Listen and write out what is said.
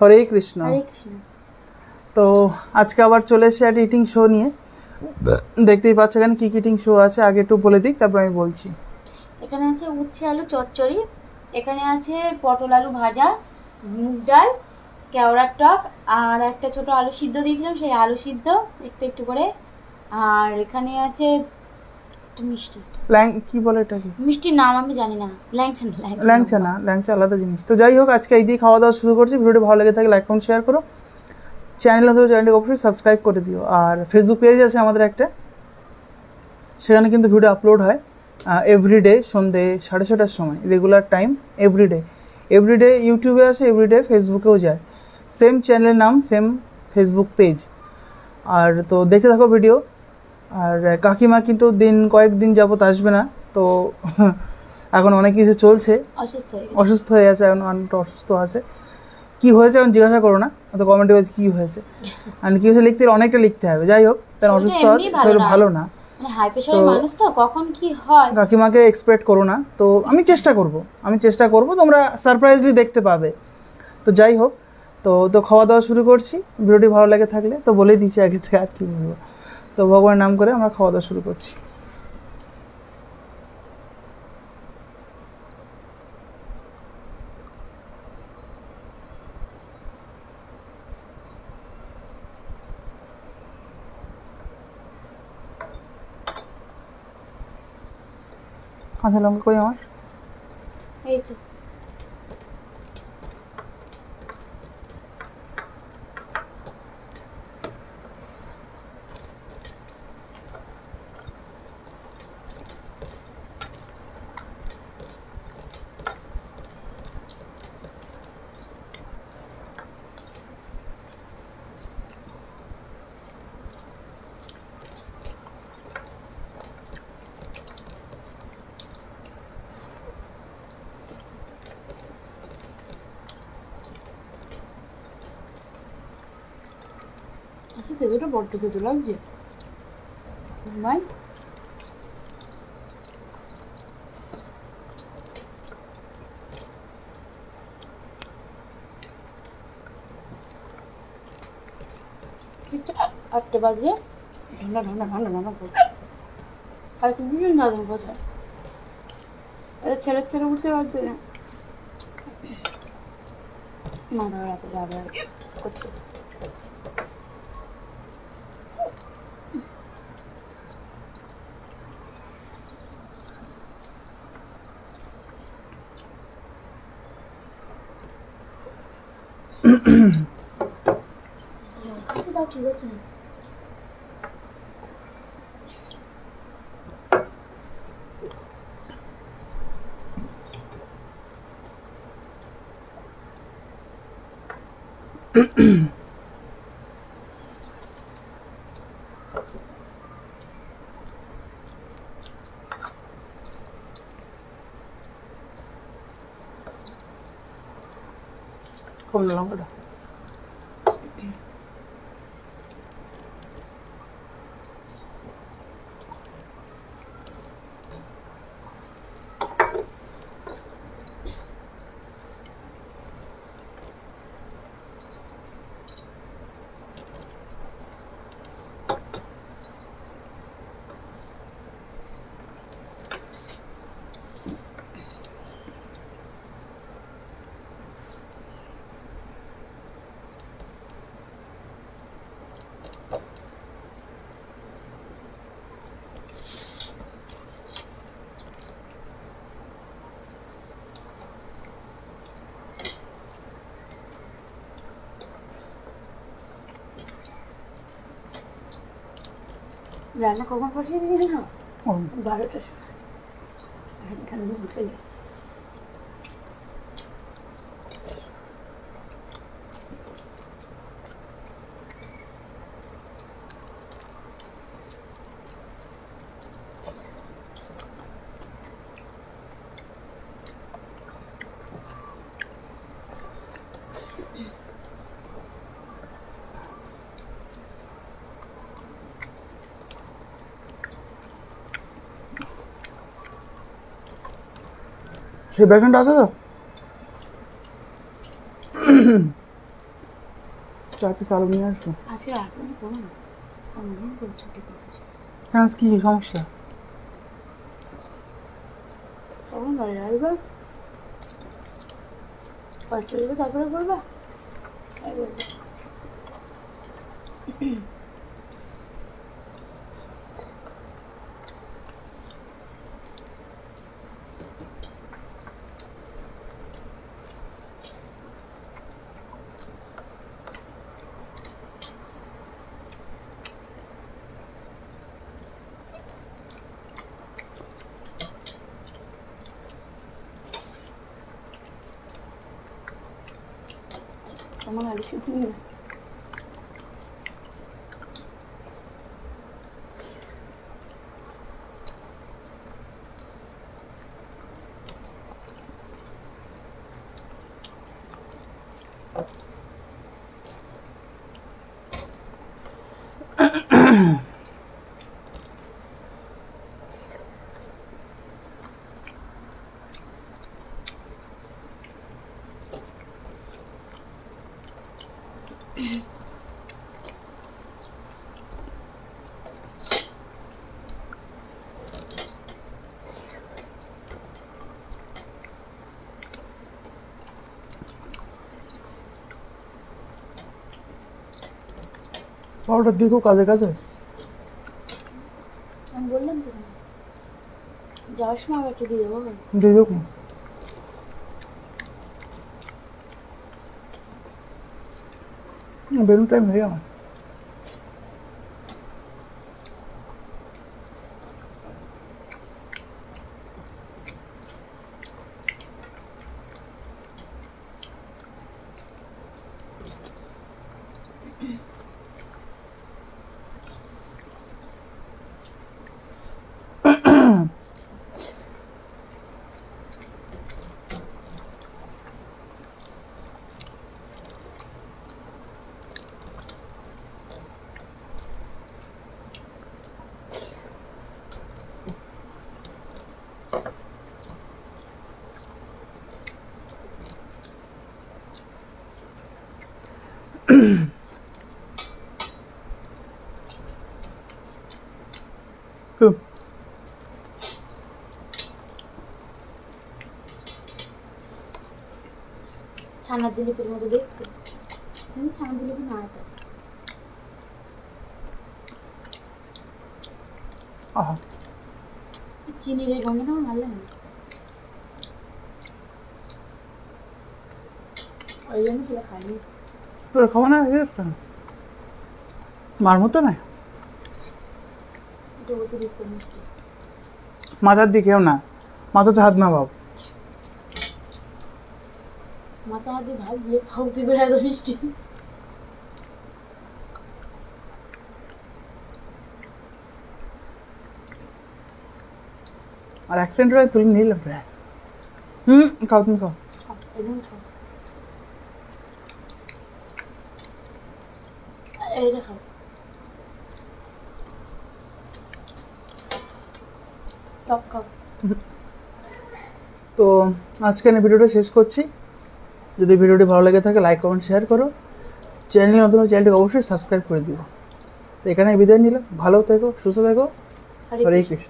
হরে কৃষ্ণ। হরে কৃষ্ণ। তো আজকে আবার চলে এসে একটা ইটিং শো নিয়ে। দেখতেই পাচ্ছ এখানে কি ইটিং শো আছে, আগে একটু বলে দিক তারপর আমি বলছি। এখানে আছে উচ্ছে আলু চচ্চড়ি, এখানে আছে পটল আলু ভাজা, মুগ ডাল, কেওড়ার টক, আর একটা ছোট আলু সিদ্ধ দিয়েছিলাম, সেই আলু সিদ্ধ একটু একটু করে। আর এখানে আছে একটু মিষ্টি, কি বলে এটাকে, মিষ্টির নাম আমি জানি না, ল্যাংচা না, ল্যাংচা আলাদা জিনিস। তো যাই হোক, আজকে এই দিয়ে খাওয়া দাওয়া শুরু করছি। ভিডিওটি ভালো লেগে থাকে লাইক কমেন্ট শেয়ার করো, চ্যানেলটিকে অবশ্যই সাবস্ক্রাইব করে দিও। আর ফেসবুক পেজ আছে আমাদের একটা, সেখানে কিন্তু ভিডিও আপলোড হয় এভরিডে সন্ধ্যে 6:30টার সময়, রেগুলার টাইম এভরিডে ইউটিউবে আসে, এভরিডে ফেসবুকেও যায়। সেম চ্যানেলের নাম, সেম ফেসবুক পেজ। আর তো দেখতে থাকো ভিডিও। আর কাকিমা কিন্তু কয়েকদিন যাবত আসবে না, তো এখন অনেক কিছু চলছে, অসুস্থ হয়ে আছে, এখন অনেকটা অসুস্থ আছে। কী হয়েছে এখন জিজ্ঞাসা করো না, তো কমেন্টে বলছে কী হয়েছে, আর কী হয়েছে লিখতে অনেকটা লিখতে হবে। যাই হোক, তার অসুস্থ আছে, শরীর ভালো না, কাকিমাকে এক্সপেক্ট করো না। তো আমি চেষ্টা করব, তোমরা সারপ্রাইজলি দেখতে পাবে। তো যাই হোক, তো খাওয়া দাওয়া শুরু করছি। ভিডিওটি ভালো লাগে থাকলে তো বলেই দিচ্ছি আগে থেকে, আর কি বলবো। তো ভগবানের নাম করে আমরা খাওয়া দাওয়া শুরু করছি। কাঁচা লঙ্কা কই আমার? এই তো তেজোটা বড্ড তেজো লাগছে ভাই। আটটা বাজলে ঠান্ডা ঠান্ডা ঠান্ডা ঠান্ডা পড়ছে, আর কি বিভিন্ন দাদন কোথায় ছেড়ে উঠতে পারছে না, মাথা রাতে যাবে করছে। ঠিক আছে না কমলা লঙ্কাটা রান্না কখন পাঠিয়ে দিবি না 12টার ঠান্ডা বিকেলে। সেই বেসনটা আছে তো? 4 পিস আলু নিয়ে আসবো। আজকে রাখুন করো না, অনেকদিন করে ছুটি করেছি। আজ কি সমস্যা? কখন বাড়ি আসবে? বাড়ি চলবে তারপরে করবা? আমার আলু সিদ্ধ নিয়ে পাউডার দিয়ে খুব কাজে কাজ আছে। আমি বললাম তো যাওয়ার সময় আবার একটু দিয়ে দেবো। দিয়ে দেবো। বেলুন টাইম হয়ে আমার। ছানা জিলিপির মতো দেখতে, কিন্তু ছানা জিলিপি না এটা। আহা, চিনির এই গন্ধটা আমার ভালো লাগে না, ওই জন্য সেটা খাইনি। তোর খাওয়া না কেন? মার মতো না, এটা অতিরিক্ত মিষ্টি। মাথার দিকেও না, মাথাতে হাত না বাবু। মাথা হাত দিয়ে ভাত দিয়ে খাও কি করে এত মিষ্টি? আর অ্যাক্সেন্ট তুলে নিলাম প্রায়। খাও তুমি খাও। এইটা খাও। টক খাও। তো আজকে আমি ভিডিওটা শেষ করছি। যদি ভিডিওটি ভালো লেগে থাকে লাইক কমেন্ট শেয়ার করো, চ্যানেল নতুন চ্যানেলটিকে অবশ্যই সাবস্ক্রাইব করে দিও। তো এখানে বিদায় নিলাম, ভালো থেকো, সুস্থ থেকো, হরে কৃষ্ণ।